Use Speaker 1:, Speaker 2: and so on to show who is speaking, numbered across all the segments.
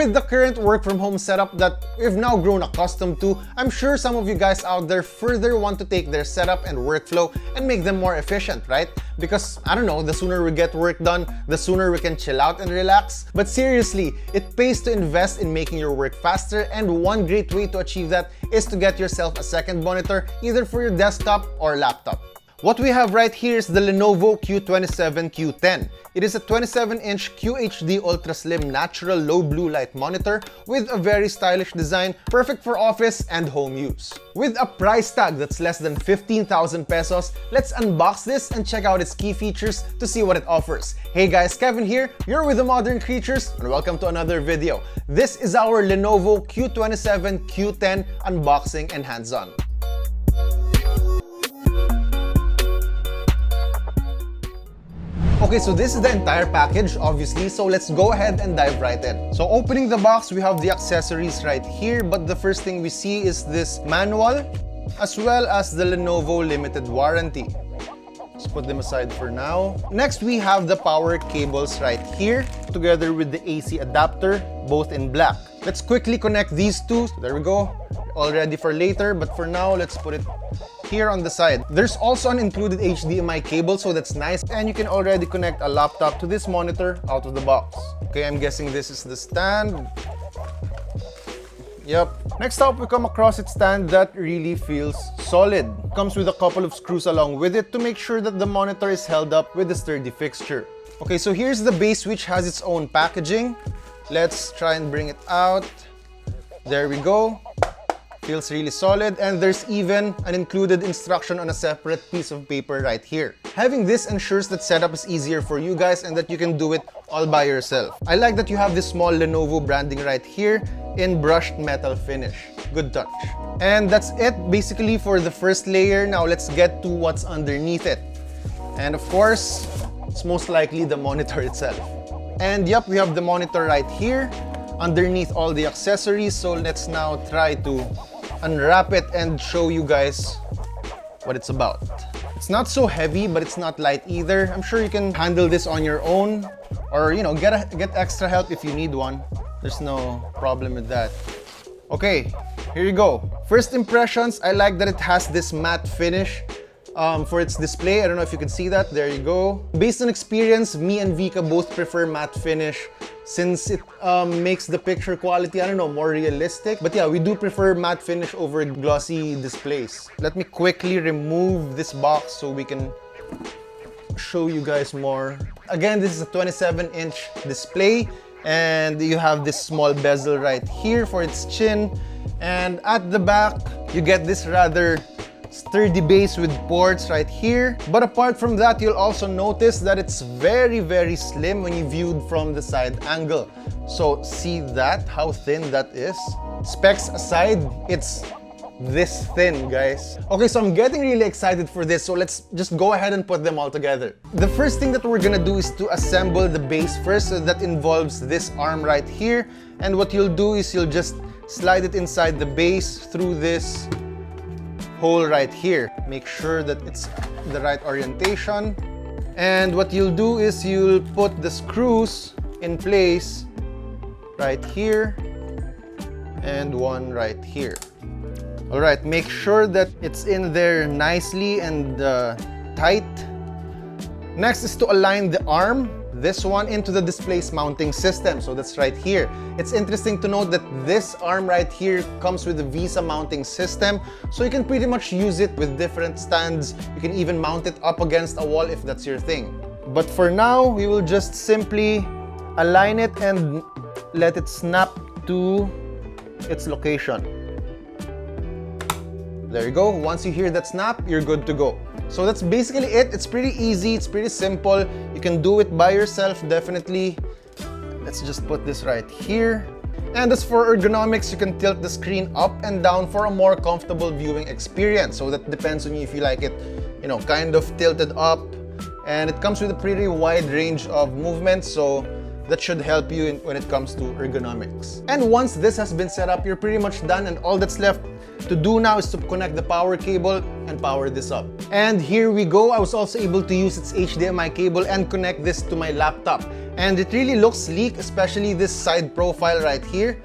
Speaker 1: With the current work from home setup that we've now grown accustomed to, I'm sure some of you guys out there further want to take their setup and workflow and make them more efficient, right? Because, I don't know, the sooner we get work done, the sooner we can chill out and relax. But seriously, it pays to invest in making your work faster, and one great way to achieve that is to get yourself a second monitor, either for your desktop or laptop. What we have right here is the Lenovo Q27-q10. It is a 27-inch QHD Ultra Slim Natural Low Blue Light monitor with a very stylish design, perfect for office and home use. With a price tag that's less than 15,000 pesos, let's unbox this and check out its key features to see what it offers. Hey guys, Kevin here, you're with the Modern Creatures, and welcome to another video. This is our Lenovo Q27-q10 unboxing and hands-on. Okay, so this is the entire package, obviously, so let's go ahead and dive right in. So opening the box, we have the accessories right here, but the first thing we see is this manual, as well as the Lenovo limited warranty. Let's put them aside for now. Next, we have the power cables right here, together with the AC adapter, both in black. Let's quickly connect these two. There we go. All ready for later, but for now, let's put it here on the side. There's also an included HDMI cable, so that's nice, and you can already connect a laptop to this monitor out of the box. Okay, I'm guessing this is the stand. Yep. Next up, we come across its stand that really feels solid. Comes with a couple of screws along with it to make sure that the monitor is held up with a sturdy fixture. Okay, so here's the base, which has its own packaging. Let's try and bring it out. There we go. Feels really solid, and there's even an included instruction on a separate piece of paper right here. Having this ensures that setup is easier for you guys and that you can do it all by yourself. I like that you have this small Lenovo branding right here in brushed metal finish. Good touch. And that's it basically for the first layer. Now let's get to what's underneath it. And of course, it's most likely the monitor itself. And yep, we have the monitor right here underneath all the accessories. So let's now try to unwrap it and show you guys what it's about. It's not so heavy, but it's not light either. I'm sure you can handle this on your own, or you know, get extra help if you need one. There's no problem with that. Okay, here you go. First impressions, I like that it has this matte finish for its display. I don't know if you can see that. There you go. Based on experience, me and Vika both prefer matte finish since it makes the picture quality, I don't know, more realistic. But yeah, we do prefer matte finish over glossy displays. Let me quickly remove this box so we can show you guys more. Again, this is a 27-inch display, and you have this small bezel right here for its chin. And at the back, you get this rather sturdy base with ports right here. But apart from that, you'll also notice that it's very, very slim when you viewed from the side angle. So see that, how thin that is? Specs aside, it's this thin, guys. Okay, so I'm getting really excited for this, so let's just go ahead and put them all together. The first thing that we're gonna do is to assemble the base first, so that involves this arm right here. And what you'll do is you'll just slide it inside the base through this hole right here. Make sure that it's the right orientation. And what you'll do is you'll put the screws in place right here and one right here. All right, make sure that it's in there nicely and tight. Next is to align the arm, this one, into the display's mounting system. So that's right here. It's interesting to note that this arm right here comes with a VISA mounting system, so you can pretty much use it with different stands. You can even mount it up against a wall if that's your thing. But for now, we will just simply align it and let it snap to its location. There you go. Once you hear that snap, you're good to go. So that's basically it. It's pretty easy, it's pretty simple. You can do it by yourself, definitely. Let's just put this right here. And as for ergonomics, you can tilt the screen up and down for a more comfortable viewing experience. So that depends on you if you like it, you know, kind of tilted up. And it comes with a pretty wide range of movements, so that should help you when it comes to ergonomics. And once this has been set up, you're pretty much done, and all that's left to do now is to connect the power cable and power this up. And here we go. I was also able to use its HDMI cable and connect this to my laptop. And it really looks sleek, especially this side profile right here.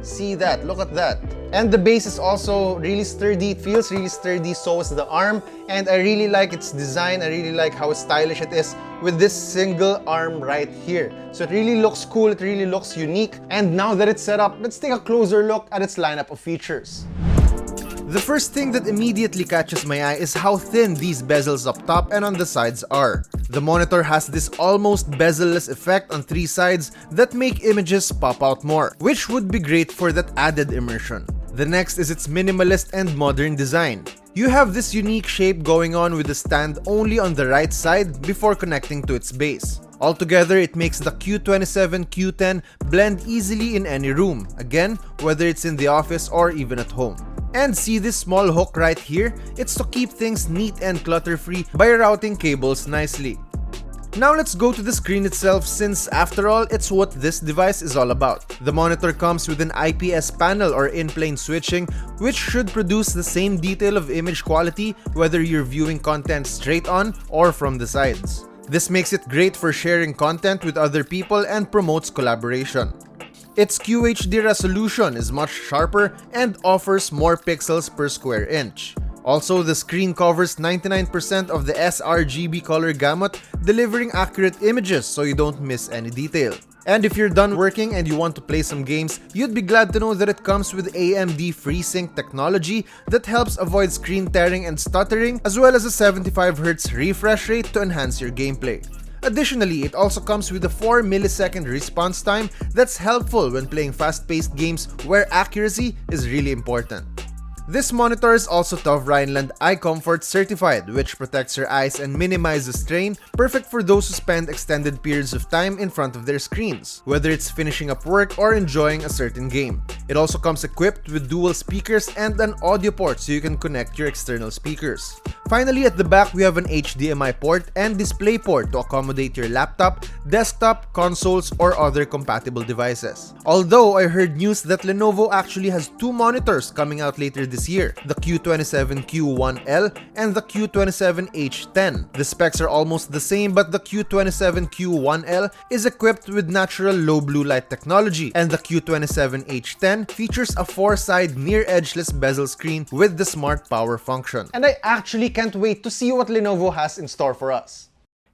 Speaker 1: See that, look at that. And the base is also really sturdy. It feels really sturdy, so is the arm. And I really like its design. I really like how stylish it is with this single arm right here. So it really looks cool, it really looks unique. And now that it's set up, let's take a closer look at its lineup of features. The first thing that immediately catches my eye is how thin these bezels up top and on the sides are. The monitor has this almost bezel-less effect on three sides that make images pop out more, which would be great for that added immersion. The next is its minimalist and modern design. You have this unique shape going on with the stand only on the right side before connecting to its base. Altogether, it makes the Q27-q10 blend easily in any room, again, whether it's in the office or even at home. And see this small hook right here? It's to keep things neat and clutter-free by routing cables nicely. Now let's go to the screen itself, since after all, it's what this device is all about. The monitor comes with an IPS panel or in-plane switching, which should produce the same detail of image quality whether you're viewing content straight on or from the sides. This makes it great for sharing content with other people and promotes collaboration. Its QHD resolution is much sharper and offers more pixels per square inch. Also, the screen covers 99% of the sRGB color gamut, delivering accurate images so you don't miss any detail. And if you're done working and you want to play some games, you'd be glad to know that it comes with AMD FreeSync technology that helps avoid screen tearing and stuttering, as well as a 75Hz refresh rate to enhance your gameplay. Additionally, it also comes with a 4 millisecond response time that's helpful when playing fast-paced games where accuracy is really important. This monitor is also TÜV Rheinland Eye Comfort certified, which protects your eyes and minimizes strain, perfect for those who spend extended periods of time in front of their screens, whether it's finishing up work or enjoying a certain game. It also comes equipped with dual speakers and an audio port so you can connect your external speakers. Finally, at the back, we have an HDMI port and display port to accommodate your laptop, desktop, consoles, or other compatible devices. Although I heard news that Lenovo actually has two monitors coming out later this year, the Q27-q10 and the Q27-h10. The specs are almost the same, but the Q27-q10 is equipped with natural low blue light technology, and the Q27-h10 features a 4-side near edgeless bezel screen with the smart power function. And I actually can't wait to see what Lenovo has in store for us.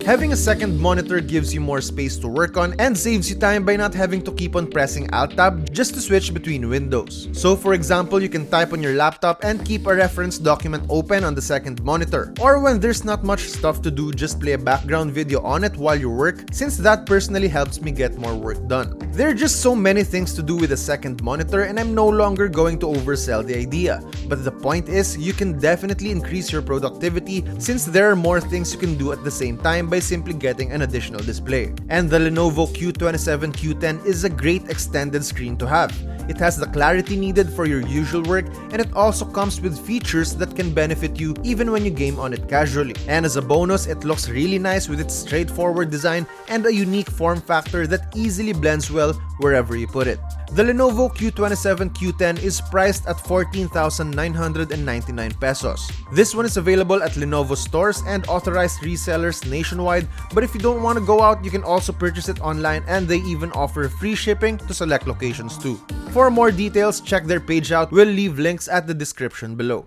Speaker 1: Having a second monitor gives you more space to work on and saves you time by not having to keep on pressing Alt-Tab just to switch between windows. So for example, you can type on your laptop and keep a reference document open on the second monitor. Or when there's not much stuff to do, just play a background video on it while you work, since that personally helps me get more work done. There are just so many things to do with a second monitor, and I'm no longer going to oversell the idea. But the point is, you can definitely increase your productivity since there are more things you can do at the same time by simply getting an additional display. And the Lenovo Q27-q10 is a great extended screen to have. It has the clarity needed for your usual work, and it also comes with features that can benefit you even when you game on it casually. And as a bonus, it looks really nice with its straightforward design and a unique form factor that easily blends well wherever you put it. The Lenovo Q27-q10 is priced at 14,999 pesos. This one is available at Lenovo stores and authorized resellers nationwide, but if you don't want to go out, you can also purchase it online, and they even offer free shipping to select locations too. For more details, check their page out. We'll leave links at the description below.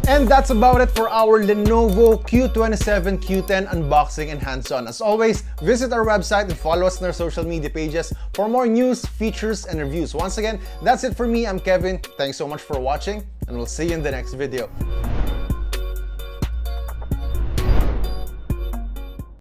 Speaker 1: And that's about it for our Lenovo Q27-q10 unboxing and hands-on. As always, visit our website and follow us on our social media pages for more news, features, and reviews. Once again, that's it for me. I'm Kevin. Thanks so much for watching, and we'll see you in the next video.